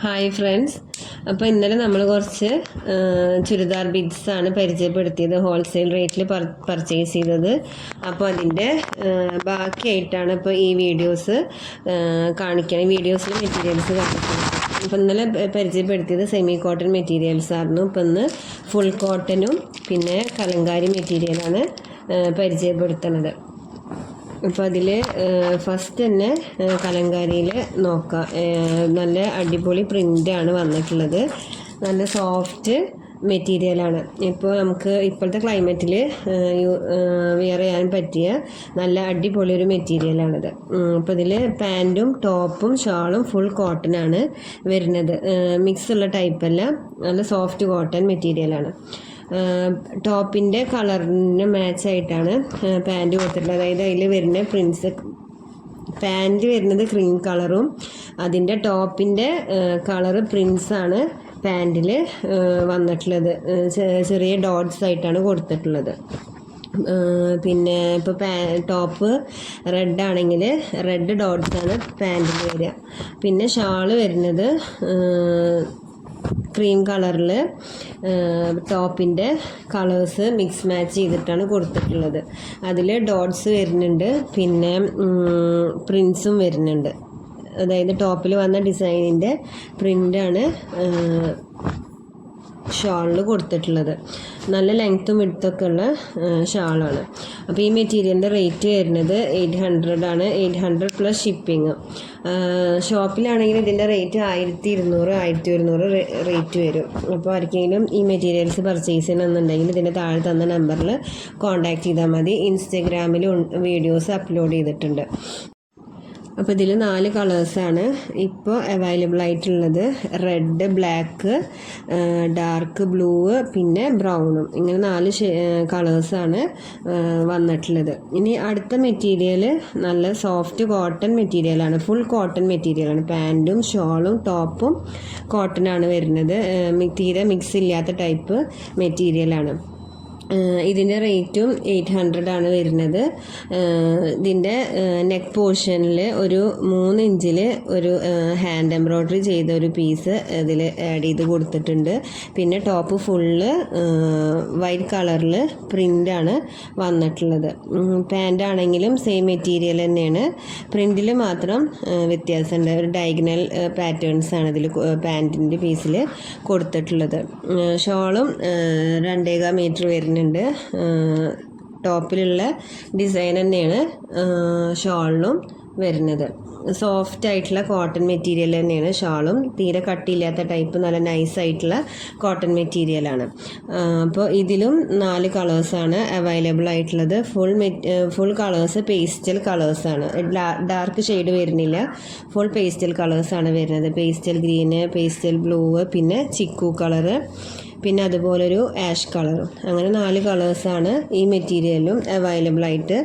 Hi friends, അപ്പോൾ ഇന്നലെ നമ്മൾ കുറച്ച് ചുരിദാർ ബീഡ്സാണ് പരിചയപ്പെടുത്തിയത്, ഹോൾസെയിൽ റേറ്റിൽ പർച്ചേസ് ചെയ്തത്. അപ്പോൾ അതിൻ്റെ ബാക്കിയായിട്ടാണ് ഇപ്പോൾ ഈ വീഡിയോസ് കാണിക്കണം. വീഡിയോസിൽ മെറ്റീരിയൽസ് കാണിക്കണം. അപ്പോൾ ഇന്നലെ പരിചയപ്പെടുത്തിയത് സെമി കോട്ടൺ മെറ്റീരിയൽസ് ആയിരുന്നു. ഇപ്പോൾ ഇന്ന് ഫുൾ കോട്ടനും പിന്നെ കലങ്കാരി മെറ്റീരിയലാണ് പരിചയപ്പെടുത്തുന്നത്. അപ്പോൾ അതിൽ ഫസ്റ്റ് തന്നെ കലങ്കാരിയിൽ നോക്കാം. നല്ല അടിപൊളി പ്രിൻ്റാണ് വന്നിട്ടുള്ളത്. നല്ല സോഫ്റ്റ് മെറ്റീരിയലാണ്. ഇപ്പോൾ നമുക്ക് ഇപ്പോഴത്തെ ക്ലൈമറ്റിൽ വെയർ ചെയ്യാൻ പറ്റിയ നല്ല അടിപൊളി ഒരു മെറ്റീരിയലാണിത്. അപ്പോൾ ഇതിൽ പാൻറ്റും ടോപ്പും ഷാളും ഫുൾ കോട്ടനാണ് വരുന്നത്. മിക്സ് ഉള്ള ടൈപ്പല്ല, നല്ല സോഫ്റ്റ് കോട്ടൺ മെറ്റീരിയലാണ്. ടോപ്പിൻ്റെ കളറിന് മാച്ചായിട്ടാണ് പാൻറ്റ് കൊടുത്തിട്ടുള്ളത്. അതായത് അതിൽ വരുന്ന പ്രിൻസ്, പാൻറ്റ് വരുന്നത് ക്രീം കളറും അതിൻ്റെ ടോപ്പിൻ്റെ കളറ് പ്രിൻസാണ് പാൻറ്റിൽ വന്നിട്ടുള്ളത്. ചെറിയ ഡോട്ട്സ് ആയിട്ടാണ് കൊടുത്തിട്ടുള്ളത്. പിന്നെ ഇപ്പോൾ ടോപ്പ് റെഡ് ആണെങ്കിൽ റെഡ് ഡോട്ട്സാണ് പാൻറ്റിൽ വരിക. പിന്നെ ഷാള് വരുന്നത് ക്രീം കളറിൽ ടോപ്പിൻ്റെ കളേഴ്സ് മിക്സ് മാച്ച് ചെയ്തിട്ടാണ് കൊടുത്തിട്ടുള്ളത്. അതിൽ ഡോട്ട്സ് വരുന്നുണ്ട്, പിന്നെ പ്രിൻസും വരുന്നുണ്ട്. അതായത് ടോപ്പിൽ വന്ന ഡിസൈനിൻ്റെ പ്രിൻ്റാണ് ഷാളിൽ കൊടുത്തിട്ടുള്ളത്. നല്ല ലെങ്ത്തും വിഡ്ത്തൊക്കെ ഉള്ള ഷാളാണ്. അപ്പോൾ ഈ മെറ്റീരിയലിൻ്റെ റേറ്റ് വരുന്നത് 800 ആണ്. 800 പ്ലസ് ഷിപ്പിങ്. ഷോപ്പിലാണെങ്കിൽ ഇതിൻ്റെ റേറ്റ് 1200 1100 റേറ്റ് വരും. അപ്പോൾ ആർക്കെങ്കിലും ഈ മെറ്റീരിയൽസ് പർച്ചേസ് ചെയ്യണമെന്നുണ്ടെങ്കിൽ ഇതിൻ്റെ താഴെ തന്ന നമ്പറിൽ കോൺടാക്റ്റ് ചെയ്താൽ മതി. ഇൻസ്റ്റഗ്രാമിൽ വീഡിയോസ് അപ്ലോഡ് ചെയ്തിട്ടുണ്ട്. അപ്പോൾ ഇതിൽ 4 കളേഴ്സാണ് ഇപ്പോൾ അവൈലബിൾ ആയിട്ടുള്ളത്. റെഡ്, ബ്ലാക്ക്, ഡാർക്ക് ബ്ലൂ, പിന്നെ ബ്രൗണും. ഇങ്ങനെ 4 കളേഴ്സാണ് വന്നിട്ടുള്ളത്. ഇനി അടുത്ത മെറ്റീരിയൽ നല്ല സോഫ്റ്റ് കോട്ടൺ മെറ്റീരിയലാണ്. ഫുൾ കോട്ടൺ മെറ്റീരിയലാണ്. പാൻറ്റും ഷോളും ടോപ്പും കോട്ടനാണ് വരുന്നത്. തീരെ മിക്സ് ഇല്ലാത്ത ടൈപ്പ് മെറ്റീരിയലാണ്. ഇതിൻ്റെ റേറ്റും 800 ആണ് വരുന്നത്. ഇതിൻ്റെ നെക്ക് പോർഷനിൽ ഒരു 3 ഇഞ്ചിൽ ഒരു ഹാൻഡ് എംബ്രോയ്ഡറി ചെയ്ത ഒരു പീസ് ഇതിൽ ആഡ് ചെയ്ത് കൊടുത്തിട്ടുണ്ട്. പിന്നെ ടോപ്പ് ഫുള്ള് വൈറ്റ് കളറിൽ പ്രിൻ്റാണ് വന്നിട്ടുള്ളത്. പാൻ്റ് ആണെങ്കിലും സെയിം മെറ്റീരിയൽ തന്നെയാണ്. പ്രിൻറ്റിൽ മാത്രം വ്യത്യാസമുണ്ട്. ഒരു ഡയഗണൽ പാറ്റേൺസാണ് ഇതിൽ പാൻറ്റിൻ്റെ പീസിൽ കൊടുത്തിട്ടുള്ളത്. ഷോളും 2.25 മീറ്റർ വരുന്നുണ്ട്. ടോപ്പിലുള്ള ഡിസൈൻ തന്നെയാണ് ഷോളിനും വരുന്നത്. സോഫ്റ്റ് ആയിട്ടുള്ള കോട്ടൺ മെറ്റീരിയൽ തന്നെയാണ് ഷാളും. തീരെ കട്ടിയില്ലാത്ത ടൈപ്പ് നല്ല നൈസായിട്ടുള്ള കോട്ടൺ മെറ്റീരിയലാണ്. അപ്പോൾ ഇതിലും 4 കളേഴ്സാണ് അവൈലബിൾ ആയിട്ടുള്ളത്. ഫുൾ കളേഴ്സ് പേസ്റ്റൽ കളേഴ്സാണ്. ഡാർക്ക് ഷെയ്ഡ് വരുന്നില്ല. ഫുൾ പേസ്റ്റൽ കളേഴ്സാണ് വരുന്നത്. പേസ്റ്റൽ ഗ്രീന്, പേസ്റ്റൽ ബ്ലൂ, പിന്നെ ചിക്കു കളറ്, പിന്നെ അതുപോലൊരു ആഷ് കളറും. അങ്ങനെ 4 കളേഴ്സാണ് ഈ മെറ്റീരിയലിലും അവൈലബിൾ ആയിട്ട്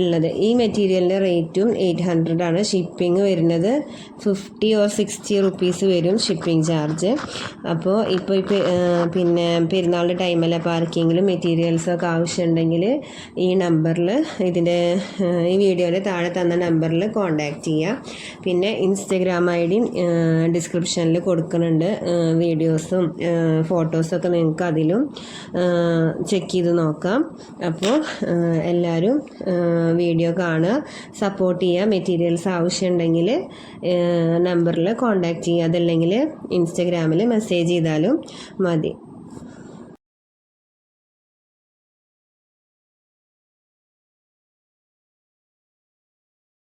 ഉള്ളത്. ഈ മെറ്റീരിയലിൻ്റെ റേറ്റും 800 ആണ്. ഷിപ്പിംഗ് വരുന്നത് 50 or 60 റുപ്പീസ് വരും ഷിപ്പിംഗ് ചാർജ്. അപ്പോൾ പിന്നെ പെരുന്നാളിൻ്റെ ടൈമല്ല, അപ്പോൾ ആർക്കെങ്കിലും മെറ്റീരിയൽസൊക്കെ ആവശ്യമുണ്ടെങ്കിൽ ഈ നമ്പറിൽ, ഈ വീഡിയോയുടെ താഴെ തന്ന നമ്പറിൽ കോൺടാക്റ്റ് ചെയ്യുക. പിന്നെ ഇൻസ്റ്റഗ്രാം ഐ ഡി ഡിസ്ക്രിപ്ഷനിൽ കൊടുക്കുന്നുണ്ട്. വീഡിയോസും ഫോട്ടോസൊക്കെ നിങ്ങൾക്ക് അതിലും ചെക്ക് ചെയ്ത് നോക്കാം. അപ്പോൾ എല്ലാവരും വീഡിയോ കാണുക, സപ്പോർട്ട് ചെയ്യുക. മെറ്റീരിയൽസ് ആവശ്യമുണ്ടെങ്കിൽ നമ്പറിൽ കോൺടാക്റ്റ് ചെയ്യുക. അതല്ലെങ്കിൽ ഇൻസ്റ്റഗ്രാമിൽ മെസ്സേജ് ചെയ്താലും മതി.